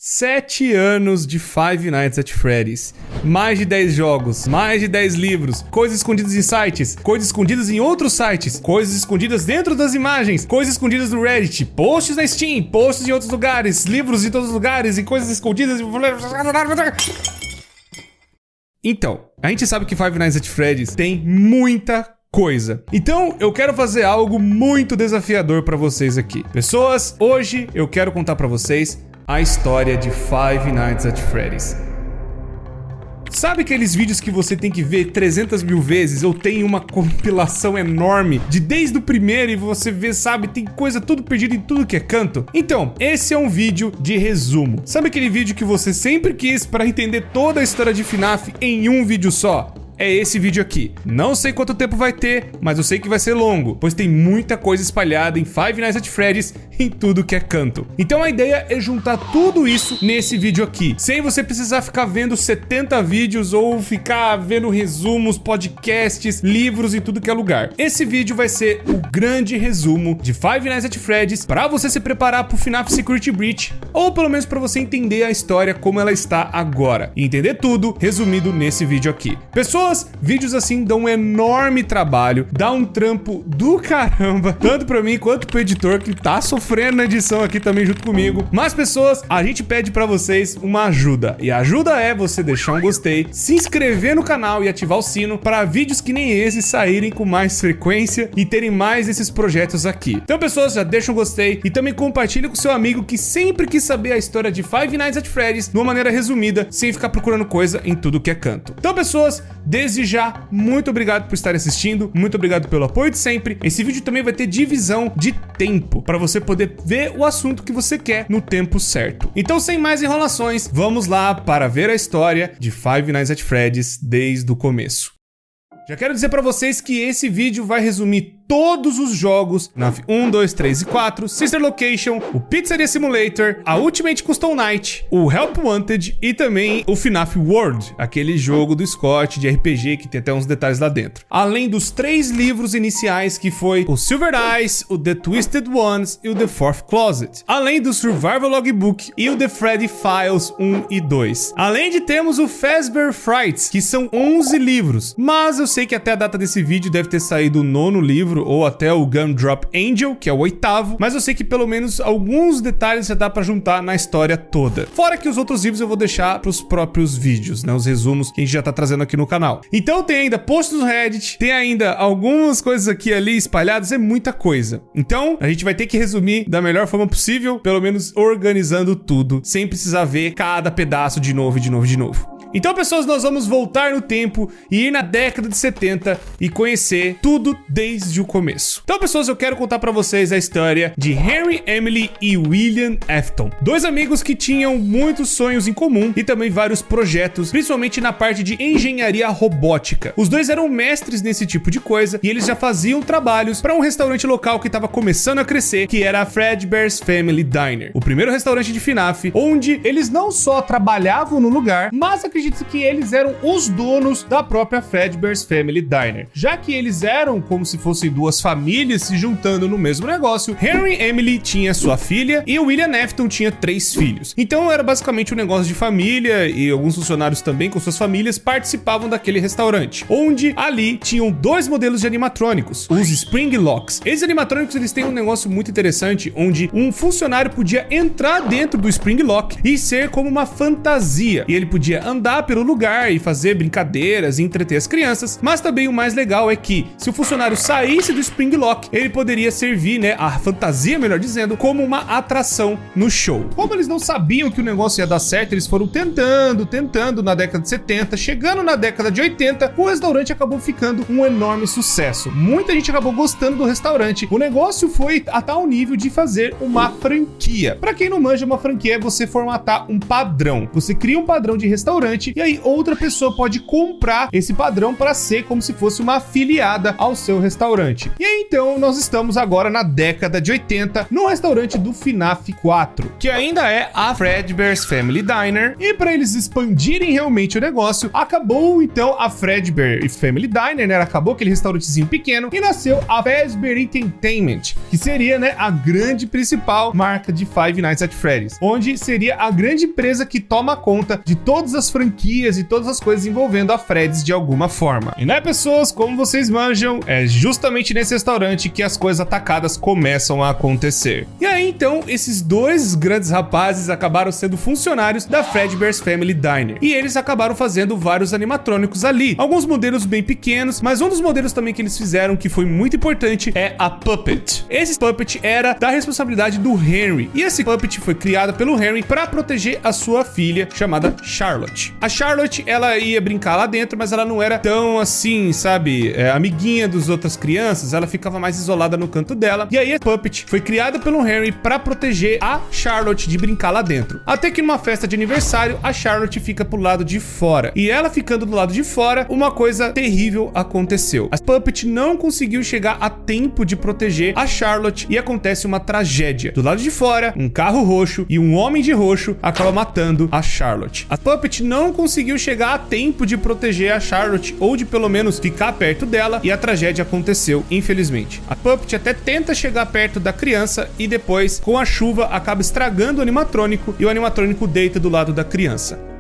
7 anos de Five Nights at Freddy's. Mais de 10 jogos, mais de 10 livros, coisas escondidas em sites, coisas escondidas em outros sites, coisas escondidas dentro das imagens, coisas escondidas no Reddit, posts na Steam, posts em outros lugares, livros em todos os lugares e coisas escondidas... Então, a gente sabe que Five Nights at Freddy's tem muita coisa. Então, eu quero fazer algo muito desafiador pra vocês aqui. Pessoas, hoje eu quero contar pra vocês a história de Five Nights at Freddy's. Sabe aqueles vídeos que você tem que ver 300 mil vezes? Eu tenho uma compilação enorme de desde o primeiro e você vê, sabe, tem coisa tudo perdida em tudo que é canto. Então, esse é um vídeo de resumo. Sabe aquele vídeo que você sempre quis para entender toda a história de FNAF em um vídeo só? É esse vídeo aqui. Não sei quanto tempo vai ter, mas eu sei que vai ser longo, pois tem muita coisa espalhada em Five Nights at Freddy's em tudo que é canto. Então a ideia é juntar tudo isso nesse vídeo aqui, sem você precisar ficar vendo 70 vídeos ou ficar vendo resumos, podcasts, livros em tudo que é lugar. Esse vídeo vai ser o grande resumo de Five Nights at Freddy's para você se preparar pro FNAF Security Breach, ou pelo menos para você entender a história como ela está agora, e entender tudo resumido nesse vídeo aqui. Pessoas, vídeos assim dão um enorme trabalho, dá um trampo do caramba, tanto pra mim quanto pro editor que tá sofrendo na edição aqui também junto comigo. Mas pessoas, a gente pede pra vocês uma ajuda, e a ajuda é você deixar um gostei, se inscrever no canal e ativar o sino para vídeos que nem esse saírem com mais frequência e terem mais desses projetos aqui. Então pessoas, já deixa um gostei e também compartilha com seu amigo que sempre quis saber a história de Five Nights at Freddy's de uma maneira resumida, sem ficar procurando coisa em tudo que é canto. Então pessoas, desde já, muito obrigado por estar assistindo, muito obrigado pelo apoio de sempre. Esse vídeo também vai ter divisão de tempo, para você poder ver o assunto que você quer no tempo certo. Então, sem mais enrolações, vamos lá para ver a história de Five Nights at Freddy's desde o começo. Já quero dizer para vocês que esse vídeo vai resumir todos os jogos, FNAF 1, 2, 3 e 4, Sister Location, o Pizzeria Simulator, a Ultimate Custom Night, o Help Wanted e também o FNAF World, aquele jogo do Scott de RPG que tem até uns detalhes lá dentro. Além dos 3 livros iniciais que foi o Silver Eyes, o The Twisted Ones e o The Fourth Closet. Além do Survival Logbook e o The Freddy Files 1 e 2. Além de termos o Fazbear Frights, que são 11 livros, mas eu sei que até a data desse vídeo deve ter saído o 9º livro ou até o Gumdrop Angel, que é o 8º, mas eu sei que pelo menos alguns detalhes já dá pra juntar na história toda. Fora que os outros livros eu vou deixar pros próprios vídeos, né, os resumos que a gente já tá trazendo aqui no canal. Então tem ainda posts no Reddit, tem ainda algumas coisas aqui e ali espalhadas, é muita coisa. Então a gente vai ter que resumir da melhor forma possível, pelo menos organizando tudo, sem precisar ver cada pedaço de novo e de novo e de novo. Então, pessoas, nós vamos voltar no tempo e ir na década de 70 e conhecer tudo desde o começo. Então, pessoas, eu quero contar pra vocês a história de Henry, Emily e William Afton. 2 amigos que tinham muitos sonhos em comum e também vários projetos, principalmente na parte de engenharia robótica. Os 2 eram mestres nesse tipo de coisa e eles já faziam trabalhos para um restaurante local que estava começando a crescer, que era a Fredbear's Family Diner. O primeiro restaurante de FNAF, onde eles não só trabalhavam no lugar, mas acredito que eles eram os donos da própria Fredbear's Family Diner. Já que eles eram como se fossem 2 famílias se juntando no mesmo negócio, Henry Emily tinha sua filha e o William Afton tinha 3 filhos. Então era basicamente um negócio de família e alguns funcionários também com suas famílias participavam daquele restaurante, onde ali tinham 2 modelos de animatrônicos, os Spring Locks. Esses animatrônicos eles têm um negócio muito interessante, onde um funcionário podia entrar dentro do Spring Lock e ser como uma fantasia, e ele podia andar pelo lugar e fazer brincadeiras e entreter as crianças, mas também o mais legal é que se o funcionário saísse do Spring Lock, ele poderia servir, né, a fantasia, melhor dizendo, como uma atração no show. Como eles não sabiam que o negócio ia dar certo, eles foram tentando na década de 70, chegando na década de 80, o restaurante acabou ficando um enorme sucesso. Muita gente acabou gostando do restaurante. O negócio foi a tal nível de fazer uma franquia. Pra quem não manja, uma franquia é você formatar um padrão. Você cria um padrão de restaurante restaurante, e aí outra pessoa pode comprar esse padrão para ser como se fosse uma afiliada ao seu restaurante. E aí então nós estamos agora na década de 80 no restaurante do FNAF 4, que ainda é a Fredbear's Family Diner, e para eles expandirem realmente o negócio, acabou então a Fredbear Family Diner, né? Acabou aquele restaurantezinho pequeno e nasceu a Fazbear Entertainment, que seria, né, a grande principal marca de Five Nights at Freddy's, onde seria a grande empresa que toma conta de todas as franquias e todas as coisas envolvendo a Freddy's de alguma forma. E né, pessoas, como vocês manjam, é justamente nesse restaurante que as coisas atacadas começam a acontecer. E aí então, esses dois grandes rapazes acabaram sendo funcionários da Fredbear's Family Diner, e eles acabaram fazendo vários animatrônicos ali, alguns modelos bem pequenos, mas um dos modelos também que eles fizeram que foi muito importante é a Puppet. Esse Puppet era da responsabilidade do Henry, e esse Puppet foi criado pelo Henry para proteger a sua filha, chamada Charlotte. A Charlotte, ela ia brincar lá dentro, mas ela não era tão assim, sabe, amiguinha das outras crianças, ela ficava mais isolada no canto dela, e aí a Puppet foi criada pelo Henry para proteger a Charlotte de brincar lá dentro. Até que numa festa de aniversário, a Charlotte fica pro lado de fora, e ela ficando do lado de fora, uma coisa terrível aconteceu. A Puppet não conseguiu chegar a tempo de proteger a Charlotte, e acontece uma tragédia. Do lado de fora, um carro roxo e um homem de roxo acaba matando a Charlotte. A Puppet não conseguiu chegar a tempo de proteger a Charlotte, ou de pelo menos ficar perto dela, e a tragédia aconteceu, infelizmente. A Puppet até tenta chegar perto da criança, e depois, com a chuva, acaba estragando o animatrônico, e o animatrônico deita do lado da criança.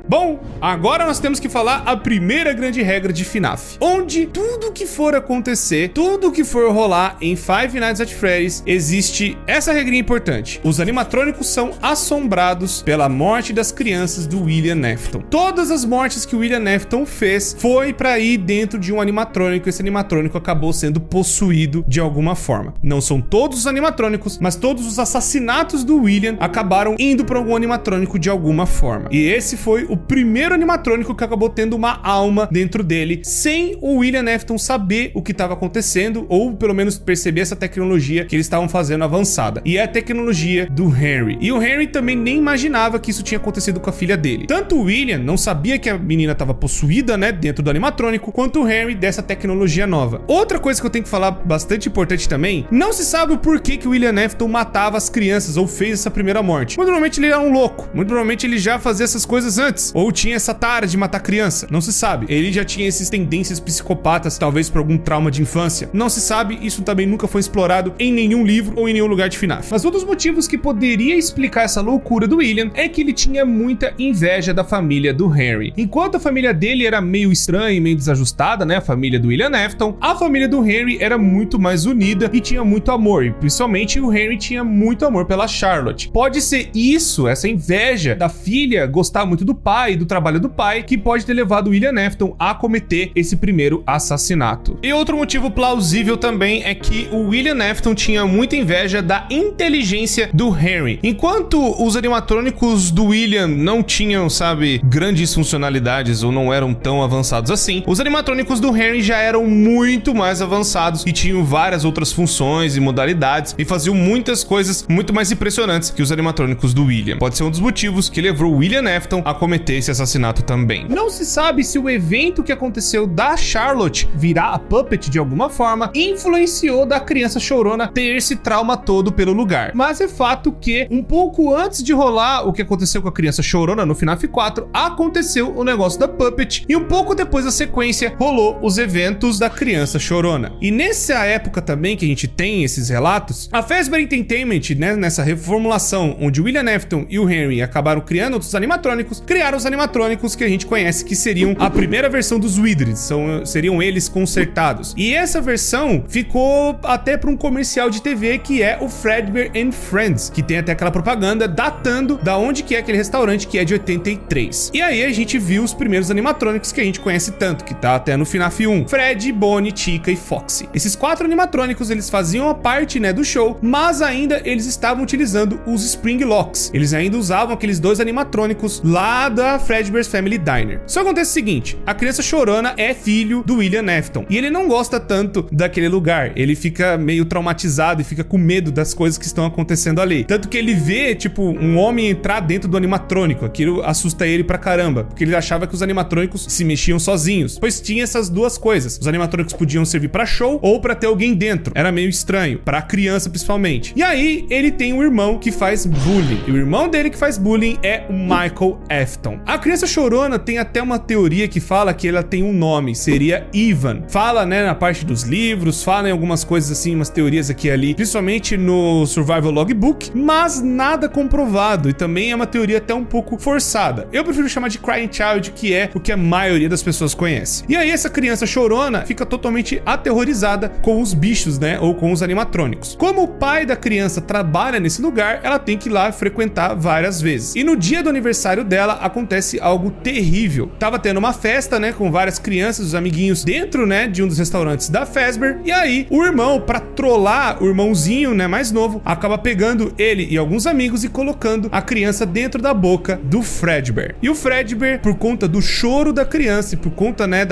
Bom, agora nós temos que falar a primeira grande regra de FNAF, onde tudo que for acontecer, tudo que for rolar em Five Nights at Freddy's, existe essa regrinha importante: os animatrônicos são assombrados pela morte das crianças do William Afton. Todas as mortes que o William Afton fez foi para ir dentro de um animatrônico. Esse animatrônico acabou sendo possuído de alguma forma. Não são todos os animatrônicos, mas todos os assassinatos do William acabaram indo para algum animatrônico de alguma forma. E esse foi o primeiro animatrônico que acabou tendo uma alma dentro dele, sem o William Afton saber o que estava acontecendo, ou pelo menos perceber essa tecnologia que eles estavam fazendo avançada. E é a tecnologia do Henry. E o Henry também nem imaginava que isso tinha acontecido com a filha dele. Tanto o William não sabia que a menina estava possuída, né, dentro do animatrônico, quanto o Henry dessa tecnologia nova. Outra coisa que eu tenho que falar bastante importante também, não se sabe o porquê que o William Afton matava as crianças ou fez essa primeira morte. Muito provavelmente ele era um louco. Muito provavelmente ele já fazia essas coisas antes, ou tinha essa tara de matar criança, não se sabe. Ele já tinha essas tendências psicopatas, talvez por algum trauma de infância, não se sabe. Isso também nunca foi explorado em nenhum livro ou em nenhum lugar de FNAF. Mas um dos motivos que poderia explicar essa loucura do William é que ele tinha muita inveja da família do Henry. Enquanto a família dele era meio estranha e meio desajustada, né, a família do William Afton, a família do Henry era muito mais unida e tinha muito amor, e principalmente o Henry tinha muito amor pela Charlotte. Pode ser isso, essa inveja da filha gostar muito do pai, do trabalho do pai, que pode ter levado o William Afton a cometer esse primeiro assassinato. E outro motivo plausível também é que o William Afton tinha muita inveja da inteligência do Henry. Enquanto os animatrônicos do William não tinham, sabe, grandes funcionalidades ou não eram tão avançados assim, os animatrônicos do Henry já eram muito mais avançados e tinham várias outras funções e modalidades e faziam muitas coisas muito mais impressionantes que os animatrônicos do William. Pode ser um dos motivos que levou o William Afton a cometer esse assassinato também. Não se sabe se o evento que aconteceu da Charlotte virar a Puppet de alguma forma influenciou da criança chorona ter esse trauma todo pelo lugar. Mas é fato que um pouco antes de rolar o que aconteceu com a criança chorona no FNAF 4, aconteceu o negócio da Puppet, e um pouco depois da sequência rolou os eventos da criança chorona. E nessa época também que a gente tem esses relatos, a Fazbear Entertainment, né, nessa reformulação onde o William Afton e o Henry acabaram criando outros animatrônicos, criaram os animatrônicos que a gente conhece, que seriam a primeira versão dos Wizards, seriam eles consertados. E essa versão ficou até para um comercial de TV que é o Fredbear and Friends, que tem até aquela propaganda datando da onde que é aquele restaurante, que é de 83. E aí a gente viu os primeiros animatrônicos que a gente conhece tanto, que tá até no FNAF 1, Fred, Bonnie, Chica e Foxy. Esses 4 animatrônicos, eles faziam a parte, né, do show, mas ainda eles estavam utilizando os Spring Locks. Eles ainda usavam aqueles 2 animatrônicos lá da Fredbear Oliver's Family Diner. Só acontece o seguinte, a criança chorona é filho do William Afton, e ele não gosta tanto daquele lugar, ele fica meio traumatizado e fica com medo das coisas que estão acontecendo ali. Tanto que ele vê, tipo, um homem entrar dentro do animatrônico, aquilo assusta ele pra caramba, porque ele achava que os animatrônicos se mexiam sozinhos, pois tinha essas duas coisas, os animatrônicos podiam servir pra show ou pra ter alguém dentro, era meio estranho, pra criança principalmente. E aí, ele tem um irmão que faz bullying, e o irmão dele que faz bullying é o Michael Afton. A criança chorona tem até uma teoria que fala que ela tem um nome, seria Ivan. Fala, né, na parte dos livros, fala em algumas coisas assim, umas teorias aqui e ali, principalmente no Survival Logbook, mas nada comprovado, e também é uma teoria até um pouco forçada. Eu prefiro chamar de Crying Child, que é o que a maioria das pessoas conhece. E aí essa criança chorona fica totalmente aterrorizada com os bichos, né, ou com os animatrônicos. Como o pai da criança trabalha nesse lugar, ela tem que ir lá frequentar várias vezes. E no dia do aniversário dela, acontece algo terrível. Tava tendo uma festa, né, com várias crianças, os amiguinhos dentro, né, de um dos restaurantes da Fazbear, e aí o irmão, pra trollar o irmãozinho, né, mais novo, acaba pegando ele e alguns amigos e colocando a criança dentro da boca do Fredbear. E o Fredbear, por conta do choro da criança e por conta, né,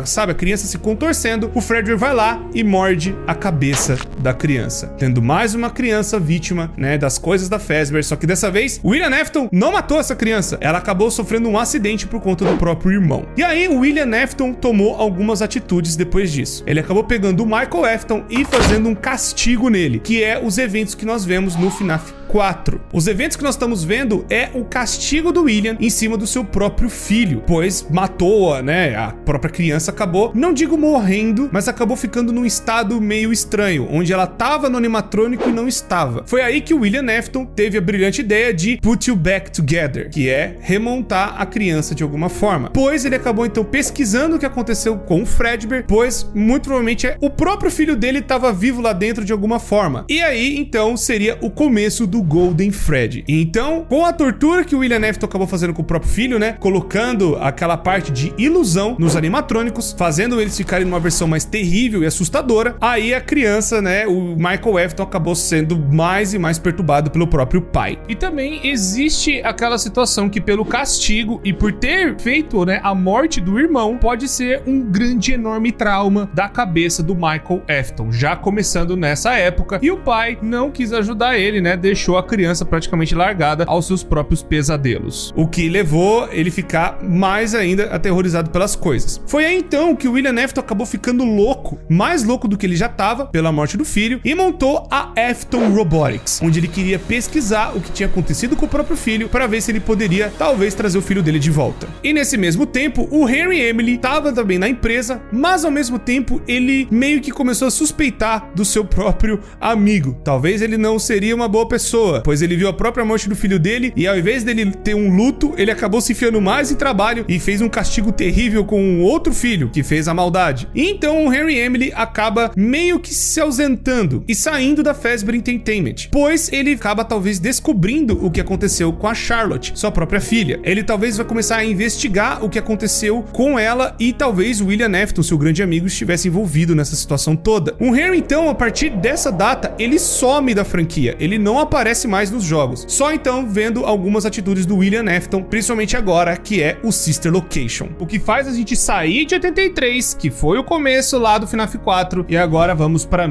sabe, a criança se contorcendo, o Fredbear vai lá e morde a cabeça da criança, tendo mais uma criança vítima, né, das coisas da Fazbear, só que dessa vez, o William Afton não matou essa criança, ela acabou sofrendo um acidente por conta do próprio irmão. E aí, o William Afton tomou algumas atitudes depois disso. Ele acabou pegando o Michael Afton e fazendo um castigo nele, que é os eventos que nós vemos no FNAF 4. Os eventos que nós estamos vendo é o castigo do William em cima do seu próprio filho, pois matou, né, a própria criança acabou, não digo morrendo, mas acabou ficando num estado meio estranho, onde ela tava no animatrônico e não estava. Foi aí que o William Afton teve a brilhante ideia de put you back together, que é remontar a criança de alguma forma, pois ele acabou então pesquisando o que aconteceu com o Fredbear, pois muito provavelmente o próprio filho dele estava vivo lá dentro de alguma forma. E aí então seria o começo do Golden Freddy. Então, com a tortura que o William Afton acabou fazendo com o próprio filho, né, colocando aquela parte de ilusão nos animatrônicos, fazendo eles ficarem numa versão mais terrível e assustadora, aí a criança, né, o Michael Afton acabou sendo mais e mais perturbado pelo próprio pai. E também existe aquela situação que pelo castigo e por ter feito, né, a morte do irmão, pode ser um grande, enorme trauma da cabeça do Michael Afton, já começando nessa época, e o pai não quis ajudar ele, né, deixou a criança praticamente largada aos seus próprios pesadelos, o que levou ele ficar mais ainda aterrorizado pelas coisas. Foi aí então que o William Afton acabou ficando louco, mais louco do que ele já estava pela morte do filho, e montou a Afton Robotics, onde ele queria pesquisar o que tinha acontecido com o próprio filho para ver se ele poderia talvez trazer o filho dele de volta. E nesse mesmo tempo, o Henry Emily estava também na empresa, mas ao mesmo tempo ele meio que começou a suspeitar do seu próprio amigo. Talvez ele não seria uma boa pessoa, pois ele viu a própria morte do filho dele e ao invés dele ter um luto, ele acabou se enfiando mais em trabalho e fez um castigo terrível com um outro filho que fez a maldade. E então o Henry Emily acaba meio que se ausentando e saindo da Fazbear Entertainment, pois ele acaba talvez descobrindo o que aconteceu com a Charlotte, sua própria filha. Ele talvez vai começar a investigar o que aconteceu com ela e talvez o William Afton, seu grande amigo, estivesse envolvido nessa situação toda. O Henry então, a partir dessa data, ele some da franquia, ele não aparece mais nos jogos, só então vendo algumas atitudes do William Afton, principalmente agora, que é o Sister Location. O que faz a gente sair de 83, que foi o começo lá do FNAF 4, e agora vamos para